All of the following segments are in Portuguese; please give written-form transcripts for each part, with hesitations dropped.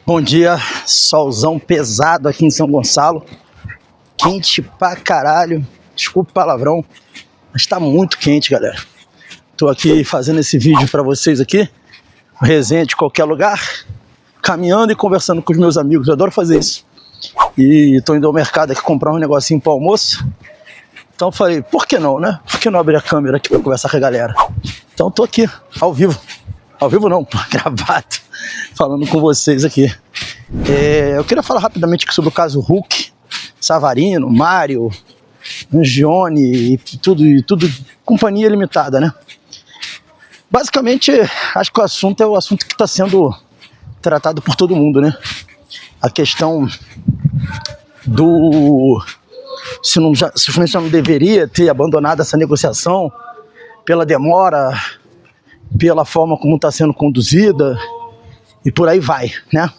Bom dia, solzão pesado aqui em São Gonçalo, quente pra caralho, desculpa o palavrão, mas tá muito quente, galera. Tô aqui fazendo esse vídeo pra vocês aqui, resenha de qualquer lugar, caminhando e conversando com os meus amigos, eu adoro fazer isso. E tô indo ao mercado aqui comprar um negocinho pro almoço, então eu falei, por que não, né? Por que não abrir a câmera aqui pra conversar com a galera? Então tô aqui, ao vivo não, gravado, falando com vocês aqui. Eu queria falar rapidamente aqui sobre o caso Hulk, Savarino, Mário, Angione e tudo companhia limitada, né? Basicamente, acho que o assunto é o assunto que está sendo tratado por todo mundo, né? A questão do... Se o Fluminense não deveria ter abandonado essa negociação pela demora, pela forma como está sendo conduzida e por aí vai, né?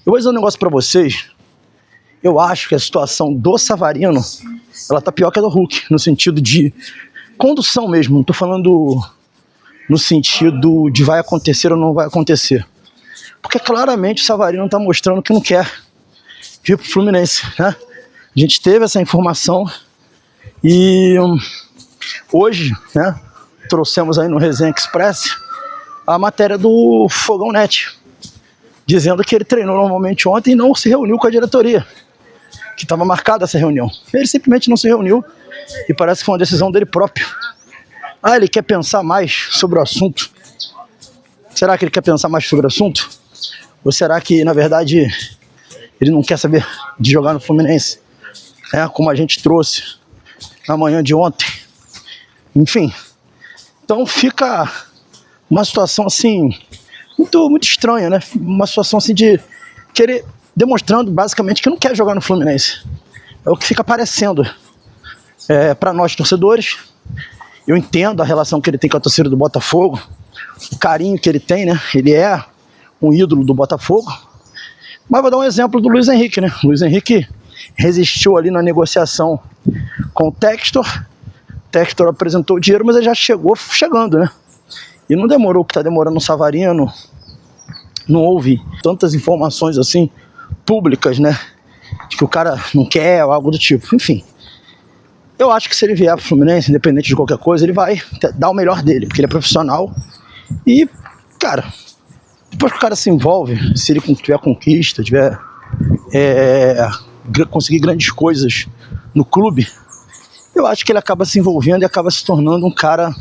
Eu vou dizer um negócio para vocês. Eu acho que a situação do Savarino, ela tá pior que a do Hulk, no sentido de condução mesmo. Não tô falando no sentido de vai acontecer ou não vai acontecer. Porque claramente o Savarino tá mostrando que não quer vir pro Fluminense, né? A gente teve essa informação e hoje, né, trouxemos aí no Resenha Express a matéria do Fogão Net, dizendo que ele treinou normalmente ontem e não se reuniu com a diretoria, que estava marcada essa reunião. Ele simplesmente não se reuniu e parece que foi uma decisão dele próprio. Ele quer pensar mais sobre o assunto. Será que ele quer pensar mais sobre o assunto? Ou será que, na verdade, ele não quer saber de jogar no Fluminense? Como a gente trouxe na manhã de ontem. Enfim, então fica uma situação assim muito estranha, né? Uma situação assim de querer, demonstrando basicamente que não quer jogar no Fluminense. É o que fica parecendo para nós torcedores. Eu entendo a relação que ele tem com a torcida do Botafogo, o carinho que ele tem, né? Ele é um ídolo do Botafogo. Mas vou dar um exemplo do Luiz Henrique, né? O Luiz Henrique resistiu ali na negociação com o Textor. O Textor apresentou o dinheiro, mas ele já chegando, né? E não demorou o que está demorando no Savarino. Não houve tantas informações assim públicas, né, de que o cara não quer ou algo do tipo. Enfim, eu acho que se ele vier pro Fluminense, independente de qualquer coisa, ele vai dar o melhor dele, porque ele é profissional. E, cara, depois que o cara se envolve, se ele tiver conquista, tiver conseguir grandes coisas no clube, eu acho que ele acaba se envolvendo e acaba se tornando um cara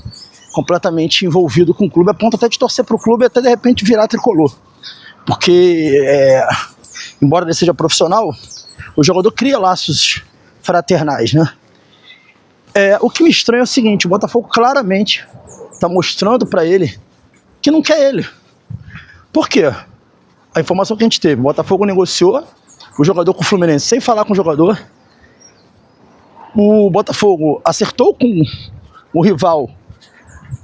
completamente envolvido com o clube, a ponto até de torcer pro clube e até de repente virar tricolor. Porque, embora ele seja profissional, o jogador cria laços fraternais, né? O que me estranha é o seguinte, o Botafogo claramente está mostrando para ele que não quer ele. Por quê? A informação que a gente teve, o Botafogo negociou o jogador com o Fluminense sem falar com o jogador. O Botafogo acertou com o rival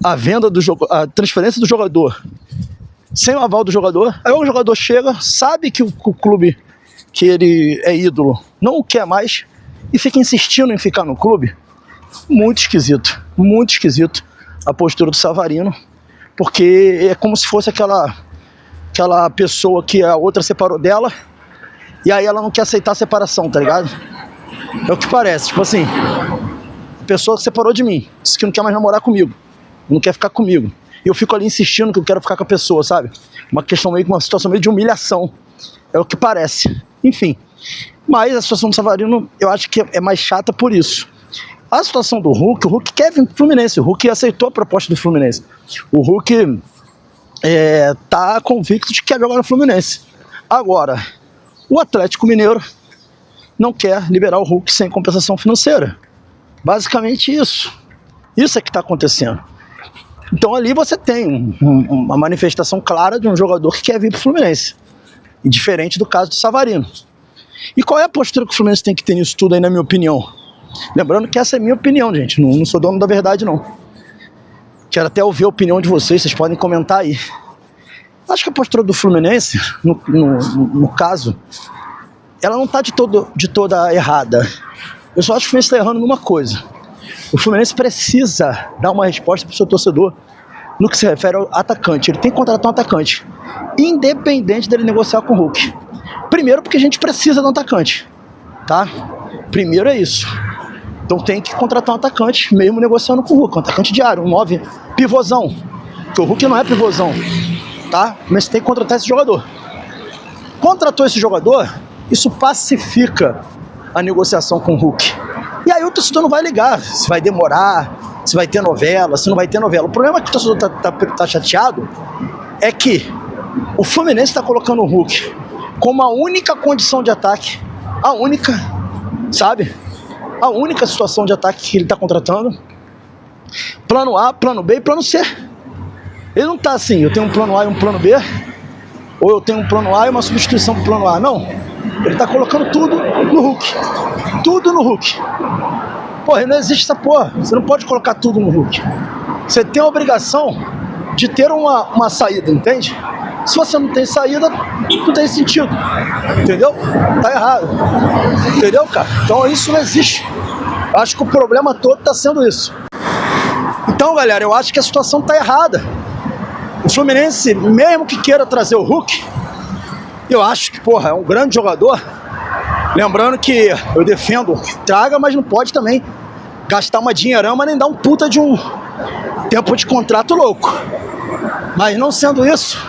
a transferência do jogador sem o aval do jogador. Aí o jogador chega, sabe que o clube que ele é ídolo não o quer mais e fica insistindo em ficar no clube. Muito esquisito a postura do Savarino, porque é como se fosse aquela pessoa que a outra separou dela e aí ela não quer aceitar a separação, tá ligado? É o que parece, tipo assim, a pessoa que separou de mim, disse que não quer mais namorar comigo, não quer ficar comigo. E eu fico ali insistindo que eu quero ficar com a pessoa, sabe? Uma situação meio de humilhação. É o que parece. Enfim. Mas a situação do Savarino, eu acho que é mais chata por isso. A situação do Hulk, o Hulk quer vir pro Fluminense. O Hulk aceitou a proposta do Fluminense. O Hulk tá convicto de que quer jogar no Fluminense. Agora, o Atlético Mineiro não quer liberar o Hulk sem compensação financeira. Basicamente isso. Isso é que está acontecendo. Então ali você tem uma manifestação clara de um jogador que quer vir para o Fluminense. E diferente do caso do Savarino. E qual é a postura que o Fluminense tem que ter nisso tudo aí, na minha opinião? Lembrando que essa é a minha opinião, gente. Não sou dono da verdade, não. Quero até ouvir a opinião de vocês podem comentar aí. Acho que a postura do Fluminense, no caso, ela não está de toda errada. Eu só acho que o Fluminense está errando numa coisa. O Fluminense precisa dar uma resposta para o seu torcedor no que se refere ao atacante. Ele tem que contratar um atacante, independente dele negociar com o Hulk. Primeiro porque a gente precisa de um atacante, tá? Primeiro é isso. Então tem que contratar um atacante, mesmo negociando com o Hulk, um atacante diário, um 9 pivôzão, porque o Hulk não é pivôzão, tá? Mas tem que contratar esse jogador. Contratou esse jogador, isso pacifica a negociação com o Hulk. E aí o torcedor não vai ligar se vai demorar, se vai ter novela, se não vai ter novela. O problema que o torcedor tá chateado é que o Fluminense está colocando o Hulk como a única condição de ataque, a única, sabe? A única situação de ataque que ele está contratando. Plano A, plano B e plano C. Ele não está assim, eu tenho um plano A e um plano B, ou eu tenho um plano A e uma substituição para o plano A. Não, ele está colocando tudo no Hulk. Tudo no Hulk. Porra, não existe essa porra. Você não pode colocar tudo no Hulk. Você tem a obrigação de ter uma saída, entende? Se você não tem saída, não tem sentido. Entendeu? Tá errado. Entendeu, cara? Então isso não existe. Eu acho que o problema todo tá sendo isso. Então, galera, eu acho que a situação tá errada. O Fluminense, mesmo que queira trazer o Hulk, eu acho que, porra, é um grande jogador. Lembrando que eu defendo que traga, mas não pode também gastar uma dinheirama nem dar um puta de um tempo de contrato louco. Mas não sendo isso,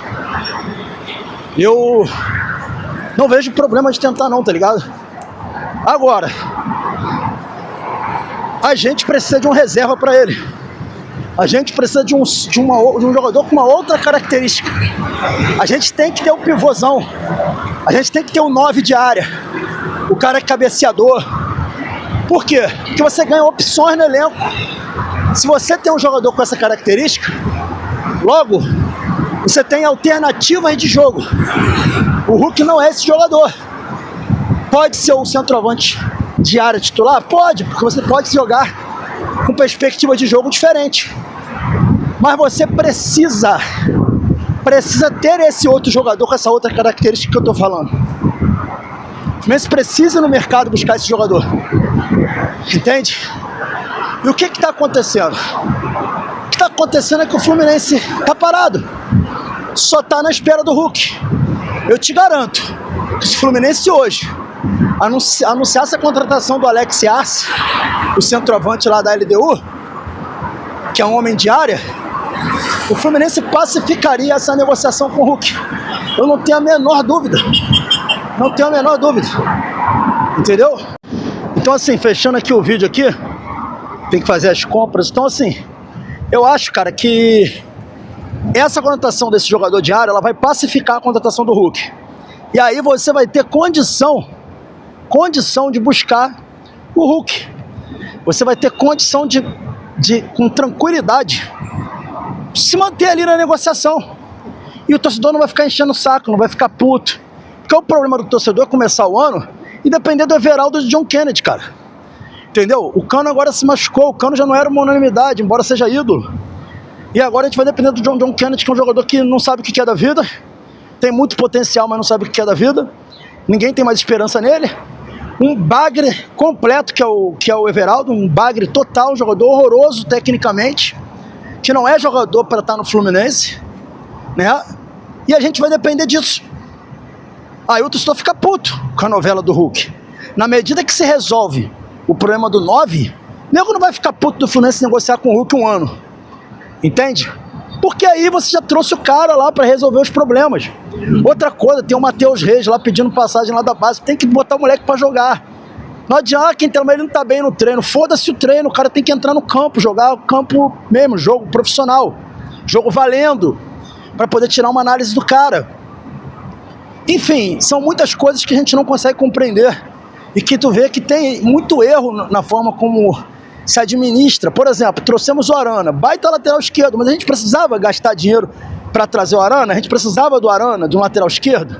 eu não vejo problema de tentar não, tá ligado? Agora, a gente precisa de uma reserva para ele. A gente precisa de um jogador com uma outra característica. A gente tem que ter o pivôzão. A gente tem que ter o 9 de área. O cara é cabeceador. Por quê? Porque você ganha opções no elenco. Se você tem um jogador com essa característica, logo, você tem alternativas de jogo. O Hulk não é esse jogador. Pode ser o centroavante de área titular? Pode, porque você pode jogar com perspectiva de jogo diferente. Mas você precisa ter esse outro jogador com essa outra característica que eu tô falando. O Fluminense precisa ir no mercado buscar esse jogador. Entende? E o que está acontecendo? O que está acontecendo é que o Fluminense está parado. Só está na espera do Hulk. Eu te garanto que se o Fluminense hoje anunciasse a contratação do Alex Arce, o centroavante lá da LDU, que é um homem de área, o Fluminense pacificaria essa negociação com o Hulk. Eu não tenho a menor dúvida. Não tenho a menor dúvida. Entendeu? Então assim, fechando aqui o vídeo aqui, tem que fazer as compras. Então assim, eu acho, cara, que essa contratação desse jogador de área, ela vai pacificar a contratação do Hulk. E aí você vai ter condição de buscar o Hulk. Você vai ter condição de com tranquilidade, se manter ali na negociação. E o torcedor não vai ficar enchendo o saco, não vai ficar puto. Porque o problema do torcedor é começar o ano e depender do Everaldo e do John Kennedy, cara. Entendeu? O Cano agora se machucou, o Cano já não era uma unanimidade, embora seja ídolo. E agora a gente vai depender do John Kennedy, que é um jogador que não sabe o que é da vida. Tem muito potencial, mas não sabe o que é da vida. Ninguém tem mais esperança nele. Um bagre completo, que é o Everaldo, um bagre total, um jogador horroroso tecnicamente, que não é jogador para estar no Fluminense, né? E a gente vai depender disso. Aí o torcedor fica puto com a novela do Hulk. Na medida que se resolve o problema do 9, o nego não vai ficar puto do Fluminense negociar com o Hulk um ano. Entende? Porque aí você já trouxe o cara lá para resolver os problemas. Outra coisa, tem o Matheus Reis lá pedindo passagem lá da base. Tem que botar o moleque para jogar. Não adianta quem tem, mas ele não tá bem no treino. Foda-se o treino, o cara tem que entrar no campo, jogar o campo mesmo, jogo profissional. Jogo valendo, para poder tirar uma análise do cara. Enfim, são muitas coisas que a gente não consegue compreender. E que tu vê que tem muito erro na forma como se administra. Por exemplo, trouxemos o Arana, baita lateral esquerdo, mas a gente precisava gastar dinheiro para trazer o Arana? A gente precisava do Arana, de um lateral esquerdo?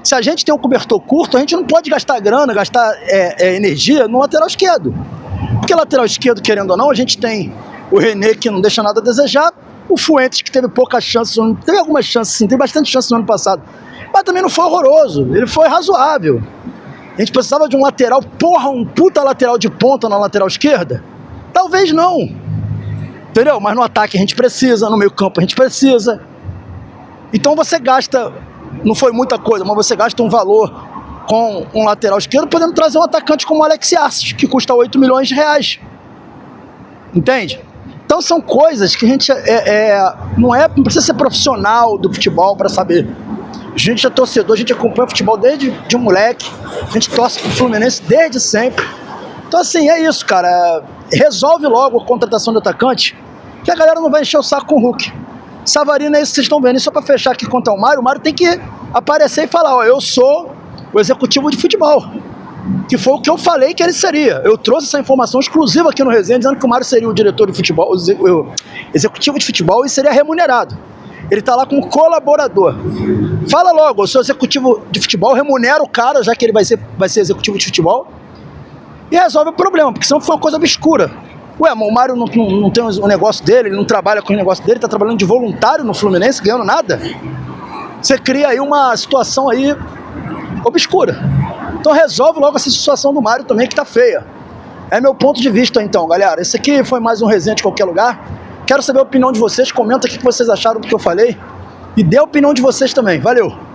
Se a gente tem um cobertor curto, a gente não pode gastar grana, gastar energia no lateral esquerdo. Porque lateral esquerdo, querendo ou não, a gente tem o René, que não deixa nada a desejar, o Fuentes, que teve poucas chances, teve algumas chances sim, teve bastante chances no ano passado, mas também não foi horroroso, ele foi razoável. A gente precisava de um lateral, porra, um puta lateral de ponta na lateral esquerda? Talvez não. Entendeu? Mas no ataque a gente precisa, no meio campo a gente precisa. Então você gasta, não foi muita coisa, mas você gasta um valor com um lateral esquerdo, podendo trazer um atacante como o Alex Yarces, que custa 8 milhões de reais. Entende? Então são coisas que a gente não precisa ser profissional do futebol para saber. A gente é torcedor, a gente acompanha o futebol desde de moleque, a gente torce pro Fluminense desde sempre. Então assim, é isso, cara. Resolve logo a contratação de atacante, que a galera não vai encher o saco com o Hulk. Savarino é isso que vocês estão vendo. E só para fechar aqui quanto ao Mário, o Mário tem que aparecer e falar, ó, eu sou o executivo de futebol, que foi o que eu falei que ele seria. Eu trouxe essa informação exclusiva aqui no Resenha, dizendo que o Mário seria o diretor de futebol, o executivo de futebol, e seria remunerado. Ele tá lá como colaborador. Fala logo, eu sou executivo de futebol, remunera o cara, já que ele vai ser executivo de futebol, e resolve o problema, porque senão foi uma coisa obscura. Ué, mas o Mário não tem o negócio dele, ele não trabalha com o negócio dele, tá trabalhando de voluntário no Fluminense, ganhando nada. Você cria aí uma situação aí obscura. Então resolve logo essa situação do Mário também, que tá feia. É meu ponto de vista então, galera. Esse aqui foi mais um Resenha de Qualquer Lugar. Quero saber a opinião de vocês, comenta o que vocês acharam do que eu falei e dê a opinião de vocês também. Valeu!